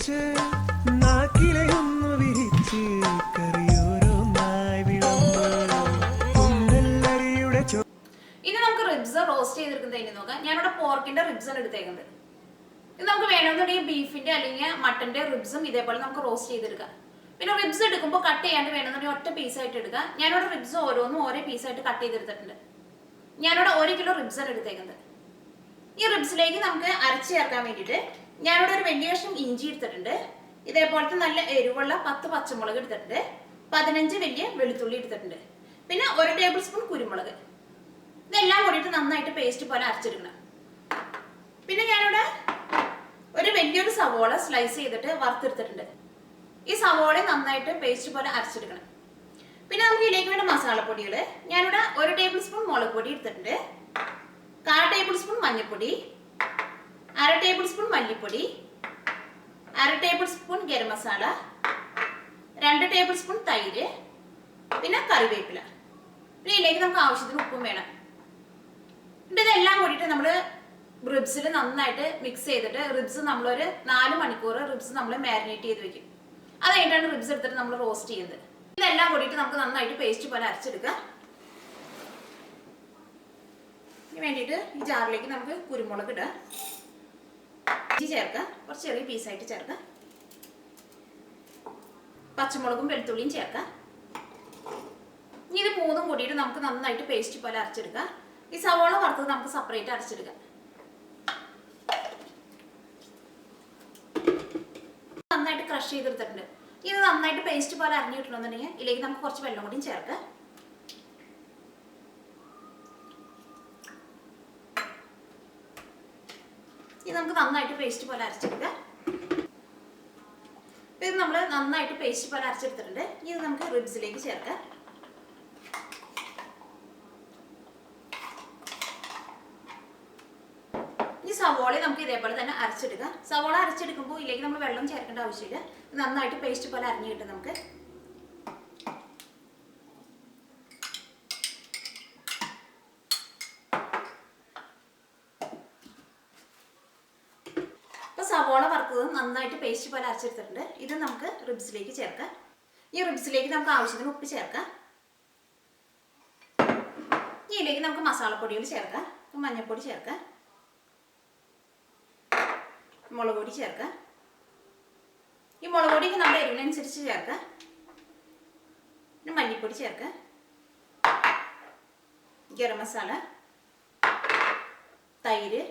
ഇനി നമുക്ക് ribs roast ചെയ്തെടുക്കുന്നത് നോക്കാം. ഞാനിവിടെ പോർക്കിന്റെ റിബ്സ് ആണ് എടുത്തേക്കുന്നത്. ഇത് നമുക്ക് വേണമെന്നുണ്ടെങ്കിൽ ബീഫിന്റെ അല്ലെങ്കിൽ മട്ടന്റെ റിബ്സും ഇതേപോലെ നമുക്ക് റോസ്റ്റ് ചെയ്തെടുക്കാം. പിന്നെ റിബ്സ് എടുക്കുമ്പോൾ കട്ട് ചെയ്യാണ്ട് വേണമെന്നുണ്ടെങ്കിൽ ഒറ്റ പീസായിട്ട് എടുക്കുക. ഞാനിവിടെ റിബ്സ് ഓരോന്നും ഓരോ പീസായിട്ട് കട്ട് ചെയ്തെടുത്തിട്ടുണ്ട്. ഞാനിവിടെ 1 കിലോ റിബ്സ് ആണ് എടുത്തേക്കുന്നത്. ഈ റിബ്സിലേക്ക് നമുക്ക് അരച്ച് ചേർക്കാൻ വേണ്ടിയിട്ട് ഞാനിവിടെ ഒരു വലിയ കഷ്ണം ഇഞ്ചി എടുത്തിട്ടുണ്ട്. ഇതേപോലത്തെ നല്ല എരിവുള്ള 10 പച്ചമുളക് എടുത്തിട്ടുണ്ട്. 15 വലിയ വെളുത്തുള്ളി എടുത്തിട്ടുണ്ട്. പിന്നെ 1 ടേബിൾ സ്പൂൺ കുരുമുളക്. ഇതെല്ലാം കൂടിയിട്ട് നന്നായിട്ട് പേസ്റ്റ് പോലെ അരച്ചെടുക്കണം. പിന്നെ ഞാനിവിടെ ഒരു വലിയൊരു സവോള സ്ലൈസ് ചെയ്തിട്ട് വറുത്തെടുത്തിട്ടുണ്ട്. ഈ സവോള നന്നായിട്ട് പേസ്റ്റ് പോലെ അരച്ചെടുക്കണം. പിന്നെ നമുക്ക് ഇതിലേക്ക് വേണ്ട മസാലപ്പൊടികൾ ഞാനിവിടെ 1 ടേബിൾ സ്പൂൺ മുളക് പൊടി എടുത്തിട്ടുണ്ട്. 1/4 ടേബിൾ സ്പൂൺ മഞ്ഞൾപ്പൊടി, 1/2 ടേബിൾ സ്പൂൺ മല്ലിപ്പൊടി, 1/2 table spoon garam masala, 2 table spoon തൈര്, പിന്നെ കറിവേപ്പില. പിന്നെ ഇതിലേക്ക് നമുക്ക് ആവശ്യത്തിന് ഉപ്പും വേണം. എന്നിട്ട് ഇതെല്ലാം കൂടിയിട്ട് നമ്മൾ റിബ്സിൽ നന്നായിട്ട് മിക്സ് ചെയ്തിട്ട് റിബ്സ് നമ്മളൊരു 4 മണിക്കൂർ റിബ്സ് നമ്മൾ മാരിനേറ്റ് ചെയ്ത് വെക്കും. അത് കഴിഞ്ഞിട്ടാണ് റിബ്സ് എടുത്തിട്ട് നമ്മൾ റോസ്റ്റ് ചെയ്യുന്നത്. ഇതെല്ലാം കൂടിയിട്ട് നമുക്ക് നന്നായിട്ട് പേസ്റ്റ് പോലെ അരച്ചെടുക്കാം. ഇതിന് വേണ്ടിയിട്ട് ഈ ജാറിലേക്ക് നമുക്ക് കുരുമുളക് ഇടാം, ഇഞ്ചി ചേർക്കാം, കുറച്ച് ചെറിയ പീസായിട്ട് ചേർക്കാം, പച്ചമുളകും വെളുത്തുള്ളിയും ചേർക്കാം. ഇനി ഇത് മൂന്നും കൂടിയിട്ട് നമുക്ക് നന്നായിട്ട് പേസ്റ്റ് പോലെ അരച്ചെടുക്കാം. ഈ സവോള വറുത്തത് നമുക്ക് സെപ്പറേറ്റ് അരച്ചെടുക്കാം. നന്നായിട്ട് ക്രഷ് ചെയ്തെടുത്തിട്ടുണ്ട്. ഇത് നന്നായിട്ട് പേസ്റ്റ് പോലെ അരിഞ്ഞു കിട്ടണമെന്നുണ്ടെങ്കിൽ ഇതിലേക്ക് നമുക്ക് കുറച്ച് വെള്ളം കൂടിയും ചേർക്കാം. ഇത് നമുക്ക് നന്നായിട്ട് പേസ്റ്റ് പോലെ അരച്ചെടുക്കാം. ഇത് നമ്മൾ നന്നായിട്ട് പേസ്റ്റ് പോലെ അരച്ചെടുത്തിട്ടുണ്ട്. ഇത് നമുക്ക് റിബ്സിലേക്ക് ചേർക്കാം. ഈ സവോള നമുക്ക് ഇതേപോലെ തന്നെ അരച്ചെടുക്കാം. സവോള അരച്ചെടുക്കുമ്പോൾ ഇതിലേക്ക് നമ്മൾ വെള്ളം ചേർക്കേണ്ട ആവശ്യമില്ല. നന്നായിട്ട് പേസ്റ്റ് പോലെ അരിഞ്ഞു കിട്ടും നമുക്ക്. ഇപ്പൊ സവോള വറുത്തത് നന്നായിട്ട് പേസ്റ്റ് പോലെ അരച്ചെടുത്തിട്ടുണ്ട്. ഇത് നമുക്ക് റിബ്സിലേക്ക് ചേർക്കാം. ഈ റിബ്സിലേക്ക് നമുക്ക് ആവശ്യത്തിന് ഉപ്പ് ചേർക്കാം. ഇതിലേക്ക് നമുക്ക് മസാലപ്പൊടികൾ ചേർക്കാം. മഞ്ഞൾപ്പൊടി ചേർക്കാം, മുളക് പൊടി ചേർക്കാം. ഈ മുളക് പൊടിക്ക് നമ്മുടെ എരിവിനനുസരിച്ച് ചേർക്കാം. പിന്നെ മല്ലിപ്പൊടി ചേർക്കാം, ഗരം മസാല, തൈര്,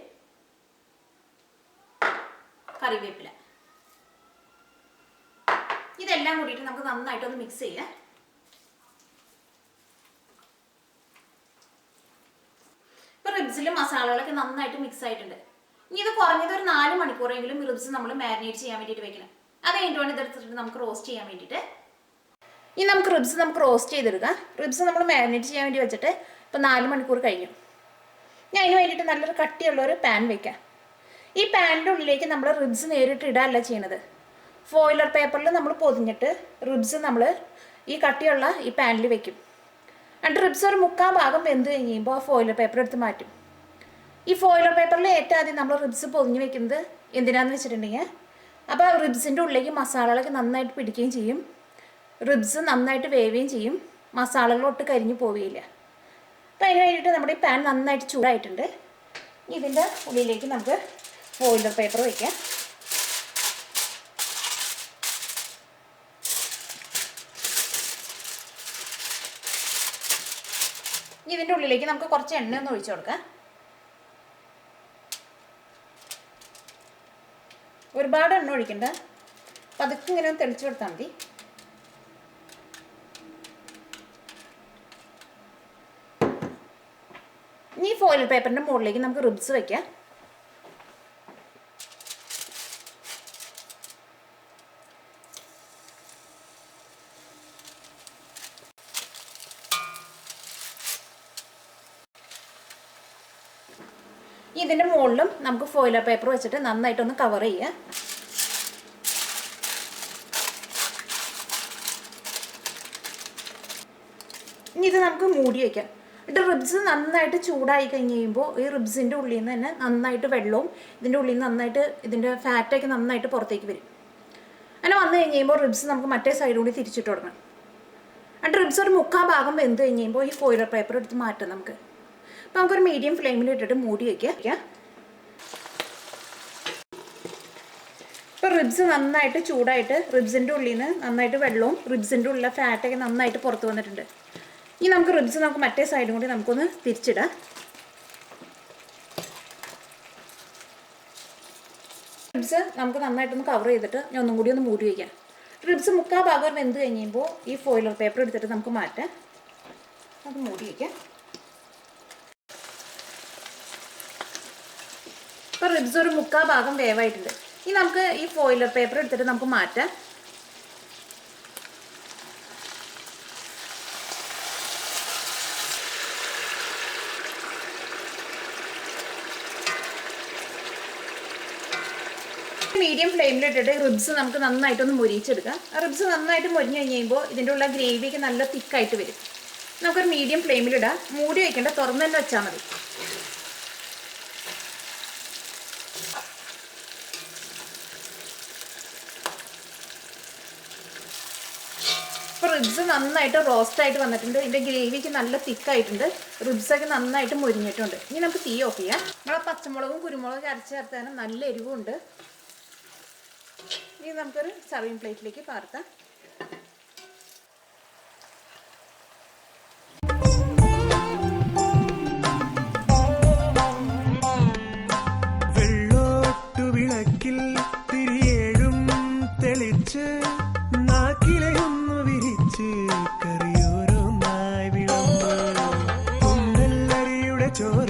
കറിവേപ്പില. ഇതെല്ലാം കൂടിയിട്ട് നമുക്ക് നന്നായിട്ടൊന്ന് മിക്സ് ചെയ്യാം. ഇപ്പൊ റിബ്സിലും മസാലകളൊക്കെ നന്നായിട്ട് മിക്സ് ആയിട്ടുണ്ട്. ഇനി ഇത് കുറഞ്ഞത് ഒരു 4 മണിക്കൂറെങ്കിലും റിബ്സ് നമ്മൾ മാരിനേറ്റ് ചെയ്യാൻ വേണ്ടിയിട്ട് വെക്കണം. അത് കഴിഞ്ഞിട്ട് വേണം ഇതെടുത്തിട്ട് നമുക്ക് റോസ്റ്റ് ചെയ്യാൻ വേണ്ടിയിട്ട്. ഇനി നമുക്ക് റിബ്സ് റോസ്റ്റ് ചെയ്തെടുക്കാം. റിബ്സ് നമ്മൾ മാരിനേറ്റ് ചെയ്യാൻ വേണ്ടി വെച്ചിട്ട് ഇപ്പോൾ 4 മണിക്കൂർ കഴിഞ്ഞു. ഞാൻ അതിന് വേണ്ടിയിട്ട് നല്ലൊരു കട്ടിയുള്ള ഒരു പാൻ വയ്ക്കാം. ഈ പാനിൻ്റെ ഉള്ളിലേക്ക് നമ്മൾ റിബ്സ് നേരിട്ട് ഇടാനല്ല ചെയ്യണത്. ഫോയിലർ പേപ്പറിൽ നമ്മൾ പൊതിഞ്ഞിട്ട് റിബ്സ് നമ്മൾ ഈ കട്ടിയുള്ള ഈ പാനിൽ വെക്കും. എന്നിട്ട് റിബ്സ് ഒരു 3/4 ഭാഗം വെന്ത് കഴിയുമ്പോൾ ആ ഫോയിലർ പേപ്പർ എടുത്ത് മാറ്റും. ഈ ഫോയിലർ പേപ്പറിൽ ഏറ്റവും ആദ്യം നമ്മൾ റിബ്സ് പൊതിഞ്ഞ് വെക്കുന്നത് എന്തിനാന്ന് വെച്ചിട്ടുണ്ടെങ്കിൽ അപ്പോൾ റിബ്സിൻ്റെ ഉള്ളിലേക്ക് മസാലകളൊക്കെ നന്നായിട്ട് പിടിക്കുകയും ചെയ്യും, റിബ്സ് നന്നായിട്ട് വേവുകയും ചെയ്യും, മസാലകളൊട്ട് കരിഞ്ഞു പോവുകയില്ല. അപ്പോൾ അതിന് വേണ്ടിയിട്ട് നമ്മുടെ ഈ പാൻ നന്നായിട്ട് ചൂടായിട്ടുണ്ട്. ഇതിൻ്റെ ഉള്ളിലേക്ക് നമുക്ക് ഫോയിലർ പേപ്പർ വയ്ക്കാം. ഇതിൻ്റെ ഉള്ളിലേക്ക് നമുക്ക് കുറച്ച് എണ്ണ ഒന്ന് ഒഴിച്ചു കൊടുക്കാം. ഒരുപാട് എണ്ണ ഒഴിക്കണ്ട, പതുക്കെ ഇങ്ങനെ ഒന്ന് തെളിച്ചു കൊടുത്താൽ മതി. ഈ ഫോയിൽ പേപ്പറിൻ്റെ മുകളിലേക്ക് നമുക്ക് റിബ്സ് വയ്ക്കാം. ഇതിൻ്റെ മുകളിലും നമുക്ക് ഫോയിലർ പേപ്പർ വെച്ചിട്ട് നന്നായിട്ടൊന്ന് കവർ ചെയ്യുക. ഇനി ഇത് നമുക്ക് മൂടി വയ്ക്കാം. എന്നിട്ട് റിബ്സ് നന്നായിട്ട് ചൂടായി കഴിഞ്ഞ് കഴിയുമ്പോൾ ഈ റിബ്സിൻ്റെ ഉള്ളിൽ നിന്ന് തന്നെ നന്നായിട്ട് വെള്ളവും ഇതിൻ്റെ ഉള്ളിൽ നിന്ന് നന്നായിട്ട് ഇതിൻ്റെ ഫാറ്റൊക്കെ നന്നായിട്ട് പുറത്തേക്ക് വരും. അങ്ങനെ വന്നു കഴിയുമ്പോൾ റിബ്സ് നമുക്ക് മറ്റേ സൈഡ് കൂടി തിരിച്ചിട്ട് കൊടുക്കണം. എന്നിട്ട് റിബ്സ് ഒരു 3/4 ഭാഗം വെന്ത് കഴിയുമ്പോൾ ഈ ഫോയിലർ പേപ്പർ എടുത്ത് മാറ്റാം നമുക്ക്. അപ്പോൾ നമുക്കൊരു മീഡിയം ഫ്ലെയിമിൽ ഇട്ടിട്ട് മൂടി വയ്ക്കുക. ഇപ്പോൾ റിബ്സ് നന്നായിട്ട് ചൂടായിട്ട് റിബ്സിൻ്റെ ഉള്ളിൽ നിന്ന് നന്നായിട്ട് വെള്ളവും റിബ്സിൻ്റെ ഉള്ളിലെ ഫാറ്റൊക്കെ നന്നായിട്ട് പുറത്ത് വന്നിട്ടുണ്ട്. ഇനി നമുക്ക് റിബ്സ് നമുക്ക് മറ്റേ സൈഡും കൂടി നമുക്കൊന്ന് തിരിച്ചിടാം. റിബ്സ് നമുക്ക് നന്നായിട്ടൊന്ന് കവർ ചെയ്തിട്ട് ഞാൻ ഒന്നും കൂടി ഒന്ന് മൂടി വയ്ക്കാം. റിബ്സ് 3/4 ഭാഗം വെന്ത് കഴിയുമ്പോൾ ഈ ഫോയിലർ പേപ്പർ എടുത്തിട്ട് നമുക്ക് മാറ്റാം. നമുക്ക് മൂടി വയ്ക്കാം. ഇപ്പോൾ റിബ്സ് ഒരു 3/4 ഭാഗം വേവായിട്ടുണ്ട്. ഇനി നമുക്ക് ഈ ഫോയിലർ പേപ്പർ എടുത്തിട്ട് നമുക്ക് മാറ്റാം. മീഡിയം ഫ്ലെയിമിലിട്ടിട്ട് റിബ്സ് നമുക്ക് നന്നായിട്ടൊന്ന് മൊരിച്ചെടുക്കാം. റിബ്സ് നന്നായിട്ട് മൊരിഞ്ഞ് കഴിയുമ്പോൾ ഇതിൻ്റെ ഉള്ള ഗ്രേവിയൊക്കെ നല്ല തിക്കായിട്ട് വരും. നമുക്കൊരു മീഡിയം ഫ്ലെയിമിലിടാം. മൂടി വയ്ക്കേണ്ട, തുറന്ന് തന്നെ വെച്ചാൽ മതി. ഇപ്പോൾ റിബ്സ് നന്നായിട്ട് റോസ്റ്റായിട്ട് വന്നിട്ടുണ്ട്. ഇതിൻ്റെ ഗ്രേവിക്ക് നല്ല തിക്കായിട്ടുണ്ട്. റിബ്സൊക്കെ നന്നായിട്ട് മൊരിഞ്ഞിട്ടുണ്ട്. ഇനി നമുക്ക് തീ ഓഫ് ചെയ്യാം. നമ്മളെ പച്ചമുളകും കുരുമുളകും അരച്ച് ചേർത്താനും നല്ല എരിവുണ്ട്. ഇനി നമുക്കൊരു സർവിങ് പ്ലേറ്റിലേക്ക് പകർത്താം. വെള്ളോട്ടുവിളക്കിൽ തിരിയേഴും തെളിച്ച് നാക്കിലയൊന്നു വിരിച്ച് കറിയോരോന്നായി വിളമ്പ് കുന്നല്ലരിയുടെ ചോര